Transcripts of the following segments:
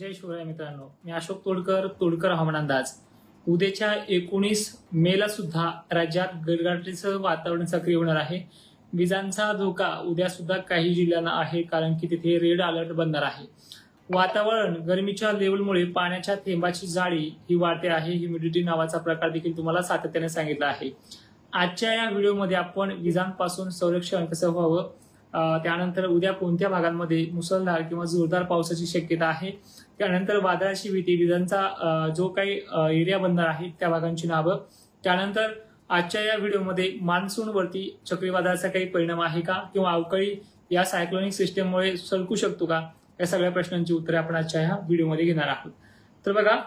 जय शिवराय मित्रांनो, मी अशोक तोडकर हवामान अंदाज। उद्याच्या 19 मेला सुद्धा राज्यात गडगडाटीचं वातावरण सक्रिय होणार आहे। विजांचा धोका उद्या सुद्धा काही जिल्ह्यांना आहे, कारण की तिथे रेड अलर्ट बनणार आहे। वातावरण गरमीच्या लेवलमुळे पाण्याच्या थेंबाची जाडी ही वाढते आहे। ह्युमिडिटी नावाचा प्रकार देखील तुम्हाला सातत्याने सांगितला आहे। आजच्या या व्हिडिओमध्ये आपण विजांपासून संरक्षण कसं व्हावं, त्यानंतर उद्या कोणत्या भागांमध्ये मुसळधार किंवा जोरदार पावसाची शक्यता आहे, त्यानंतर वादळाची भीती, विजांचा जो काही एरिया बनणार आहे त्या भागांची नावं, त्यानंतर आजच्या या व्हिडिओमध्ये मान्सूनवरती चक्रीवादळाचा काही परिणाम आहे का, किंवा अवकाळी या सायक्लोनिक सिस्टममुळे सरकू शकतो का, या सगळ्या प्रश्नांची उत्तरे आपण आजच्या ह्या व्हिडिओमध्ये घेणार आहोत। तर बघा,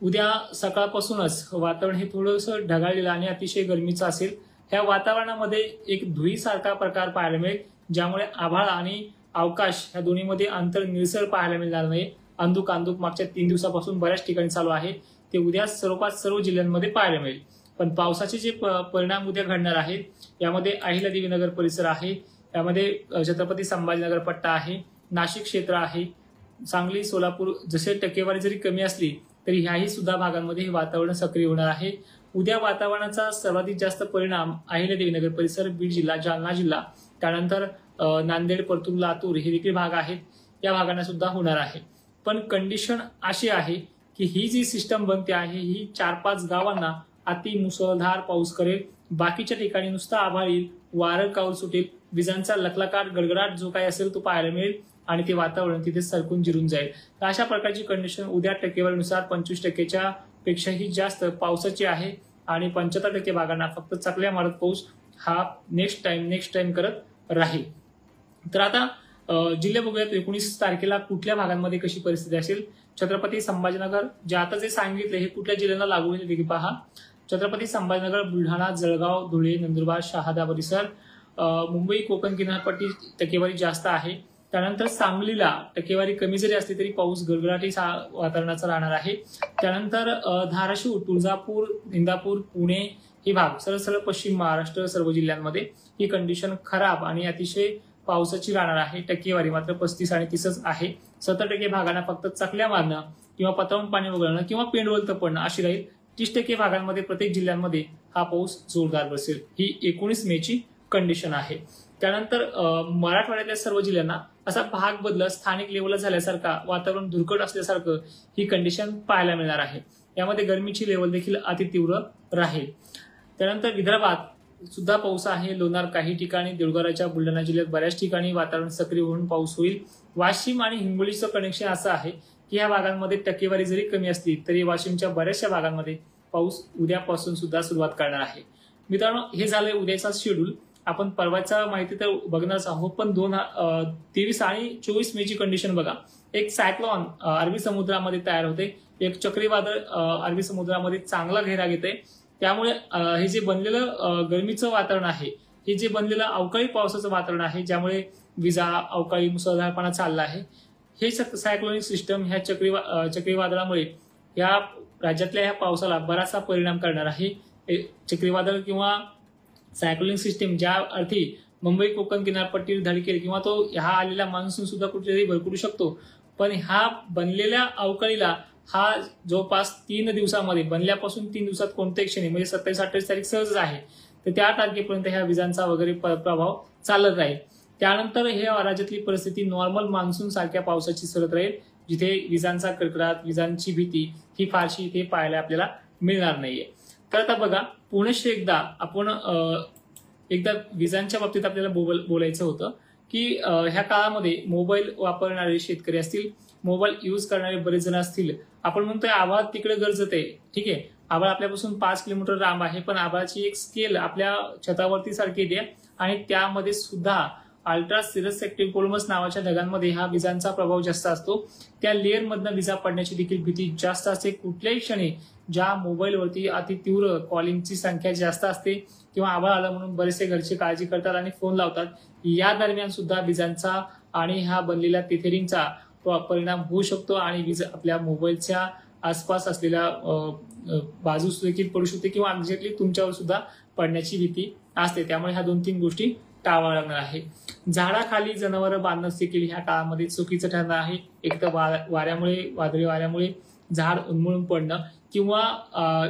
उद्या सकाळपासूनच वातावरण हे थोडंसं ढगाळलेलं आणि अतिशय गरमीचं असेल। ह्या वातावरणामध्ये एक धुळीसारखा प्रकार पाहायला मिळेल, ज्यामुळे आभाळ आणि अवकाश या दोन्हीमध्ये अंतर निळसर पाहायला मिळणार नाही। अंधुक मागच्या 3 दिवसापासून बऱ्याच ठिकाणी चालू आहे, ते उद्या सर्व जिल्ह्यांमध्ये पाहायला मिळेल। पण पावसाचे जे परिणाम उद्या घडणार आहेत, यामध्ये अहिल्यादेवी नगर परिसर आहे, यामध्ये छत्रपती संभाजीनगर पट्टा आहे, नाशिक क्षेत्र आहे, सांगली, सोलापूर, जसे टक्केवारी जरी कमी असली तरी ह्याही सुद्धा भागांमध्ये हे वातावरण सक्रिय होणार आहे। उद्या वातावरणाचा सर्वाधिक जास्त परिणाम अहिल्यादेवी नगर परिसर, बीड जिल्हा, जालना जिल्हा, त्यानंतर नांदेड, परतूर, लातूर हे देखील भाग आहेत, या भागांना सुद्धा होणार आहे। पण कंडिशन अशी आहे की ही जी सिस्टम बनते आहे ही 4-5 गावांना अति मुसळधार पाऊस करेल। बाकीच्या ठिकाणी नुसता आभाळ येईल, वारं काऊल सुटेल, विजांचा लखलखाट गडगडाट जो काही असेल तो पाहायला मिळेल आणि ते वातावरण तिथे सरकून जिरून जाईल। तर अशा प्रकारची कंडिशन उद्या टक्केवारीनुसार 25% पेक्षाही जास्त पावसाची आहे आणि 75% भागांना फक्त चकल्या मारत पाऊस हा नेक्स्ट टाइम करत राहील। तर आता जिल्हे बघूयात, 19 तारखेला कुठल्या भागांमध्ये कशी परिस्थिती असेल। छत्रपती संभाजीनगर, जे आता जे सांगितले हे कुठल्या जिल्ह्यांना लागू होईल ते पहा। छत्रपती संभाजीनगर, बुलढाणा, जळगाव, धुळे, नंदुरबार, शहादा परिसर, मुंबई, कोकण किनारपट्टी टक्केवारी जास्त आहे। त्यानंतर सांगलीला टक्केवारी कमी जरी असली तरी पाऊस गडगडाटी वातावरणाचा राहणार आहे। त्यानंतर धाराशिव, तुळजापूर, इंदापूर, पुणे हे भाग, सरळ पश्चिम महाराष्ट्र सर्व जिल्ह्यांमध्ये ही कंडिशन खराब आणि अतिशय पावसाची राहणार आहे। टक्केवारी मात्र 35 आणि 30 आहे। 70% भागांना फक्त चकल्या मारणं किंवा पतवून पाणी वगळणं किंवा पेंडवलतं पडणं अशी राहील। 30% भागांमध्ये प्रत्येक जिल्ह्यांमध्ये हा पाऊस जोरदार बसेल। ही 19 मेची कंडिशन आहे। त्यानंतर मराठवाड्यातल्या सर्व जिल्ह्यांना असा भाग बदल स्थानिक लेवलला झाल्यासारखा, वातावरण धुरकट असल्यासारखं ही कंडिशन पाहायला मिळणार आहे। यामध्ये गरमीची लेवल देखील अतितीव्र राहील। त्यानंतर विदर्भात सुद्धा पाऊस आहे। लोणार काही ठिकाणी, देवगडच्या बुलढाणा जिल्ह्यात बऱ्याच ठिकाणी वातावरण सक्रिय होऊन पाऊस होईल। वाशिम आणि हिंगोलीचं कनेक्शन असं आहे की या भागांमध्ये टक्केवारी जरी कमी असली तरी वाशिमच्या बऱ्याचशा भागांमध्ये पाऊस उद्यापासून सुद्धा सुरुवात करणार आहे। मित्रांनो, हे झालंय उद्याचा शेड्यूल। आपण परवाचा माहिती तर बघणारच आहोत, पण 23 आणि 24 मेची कंडिशन बघा। एक सायक्लॉन अरबी समुद्रामध्ये तयार होते, एक चक्रीवादळ अरबी समुद्रामध्ये चांगला घेरा घेते। त्यामुळे हे जे बनलेलं गरमीचं वातावरण आहे, हे जे बनलेलं अवकाळी पावसाचं वातावरण आहे, ज्यामुळे विजा, अवकाळी, मुसळधारपणा चालला आहे, हे सायक्लोनिक सिस्टम ह्या चक्रीवादळामुळे या राज्यातल्या ह्या पावसाला बराचसा परिणाम करणार आहे। चक्रीवादळ किंवा सायक्लोनिक सिस्टम ज्या अर्थी मुंबई कोकण किनारपट्टीवर धडकेल किंवा तो ह्या आलेला मान्सून सुद्धा कुठेतरी भरकटू शकतो, पण ह्या बनलेल्या अवकाळीला हा जवळपास 3 दिवसामध्ये, बनल्यापासून 3 दिवसात कोणत्याही क्षणी, म्हणजे 27-28 तारीख सहज आहे, तर त्या तारखेपर्यंत ह्या विजांचा वगैरे प्रभाव चालत राहील। त्यानंतर हे राज्यातली परिस्थिती नॉर्मल मान्सून सारख्या पावसाची सरत राहील, जिथे विजांचा कडकडाट, विजांची भीती ही फारशी इथे पाहायला आपल्याला मिळणार नाहीये। तर आता बघा, पुनश्च एकदा विजांच्या बाबतीत आपल्याला बोलायचं होतं की ह्या काळामध्ये मोबाईल वापरणारे शेतकरी असतील, मोबाईल यूज करणारे बरेच जण असतील। आपण म्हणतोय आभाळ तिकडे गरजत आहे, ठीक आहे, आभाळ आपल्यापासून 5 किलोमीटर लांब आहे, पण आभाळाची एक स्केल आपल्या छतावरती सारखी येते आणि त्यामध्ये सुद्धा अल्ट्रा सिरस ऍक्टिव्ह कोलमस नावाच्या ढगांमध्ये हा विजांचा प्रभाव जास्त असतो। त्या लेअर मधनं विजा पडण्याची देखील भीती जास्त असते। कुठल्याही क्षणी ज्या मोबाईलवरती अति तीव्र कॉलिंगची संख्या जास्त असते किंवा आभाळ आलं म्हणून बरेचसे घरचे काळजी करतात आणि फोन लावतात, या दरम्यान सुद्धा विजांचा आणि ह्या बनलेल्या टेथरिंगचा परिणाम होऊ शकतो आणि वीज आपल्या मोबाईलच्या आसपास असलेल्या बाजूस देखील पडू शकते किंवा एक्झॅक्टली तुमच्यावर सुद्धा पडण्याची भीती असते। त्यामुळे ह्या 2-3 गोष्टी टाळावं लागणार आहे. झाडाखाली जनावरं बांधणं देखील ह्या काळामध्ये चुकीचं ठरणार आहे. एक तर वाऱ्यामुळे, वादळी वाऱ्यामुळे झाड उन्मळून पडणं किंवा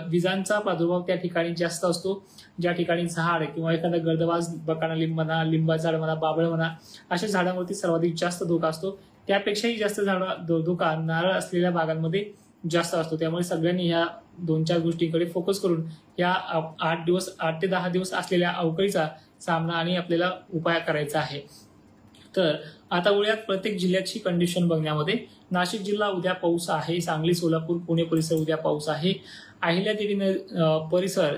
विजांचा प्रादुर्भाव त्या ठिकाणी जास्त असतो. ज्या ठिकाणी झाड किंवा एखादा गर्दबाज बकाणा लिंब म्हणा, लिंबाचं झाड म्हणा, बाबळ म्हणा, अशा झाडांवरती सर्वाधिक जास्त धोका असतो. त्यापेक्षाही जास्त धोका नारळ असलेल्या भागांमध्ये जास्त असतो. त्यामुळे सगळ्यांनी ह्या 2-4 गोष्टींकडे फोकस करून या 8 ते 10 दिवस असलेल्या अवकाळीचा सामना आणि आपल्याला उपाय करायचा आहे. तर आता वळूयात प्रत्येक जिल्ह्याची कंडिशन बघण्यामध्ये. नाशिक जिल्हा उद्या पाऊस आहे. सांगली, सोलापूर, पुणे परिसर उद्या पाऊस आहे. अहिल्यादेवी परिसर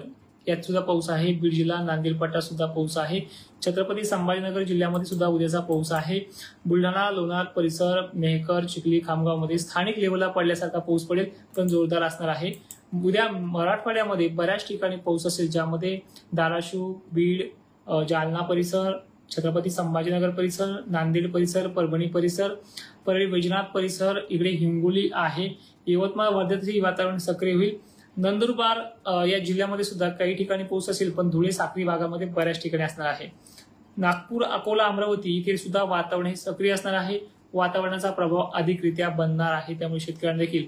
यात सुद्धा पाऊस आहे. बीड जिल्हा, नांदेड पट्टा सुद्धा पाऊस आहे. छत्रपती संभाजीनगर जिल्ह्यामध्ये सुद्धा उद्याचा पाऊस आहे. बुलढाणा, लोणार परिसर, मेहकर, चिखली, खामगावमध्ये स्थानिक लेवलला पडल्यासारखा पाऊस पडेल, पण जोरदार असणार आहे. उद्या मराठवाड्यामध्ये बऱ्याच ठिकाणी पाऊस असेल, ज्यामध्ये धाराशिव, बीड, जालना परिसर, छत्रपती संभाजीनगर परिसर, नांदेड परिसर, परभणी परिसर, परळी वैजनाथ परिसर, इकडे हिंगोली आहे. यवतमाळ, वर्धेतही वातावरण सक्रिय होईल. नंदुरबार या जिल्ह्यामध्ये सुद्धा काही ठिकाणी पाऊस असेल, पण धुळे, साक्री भागामध्ये बऱ्याच ठिकाणी असणार आहे. नागपूर, अकोला, अमरावती इथे सुद्धा वातावरण हे सक्रिय असणार आहे. वातावरणाचा प्रभाव अधिकरित्या बनणार आहे. त्यामुळे शेतकऱ्यांना देखील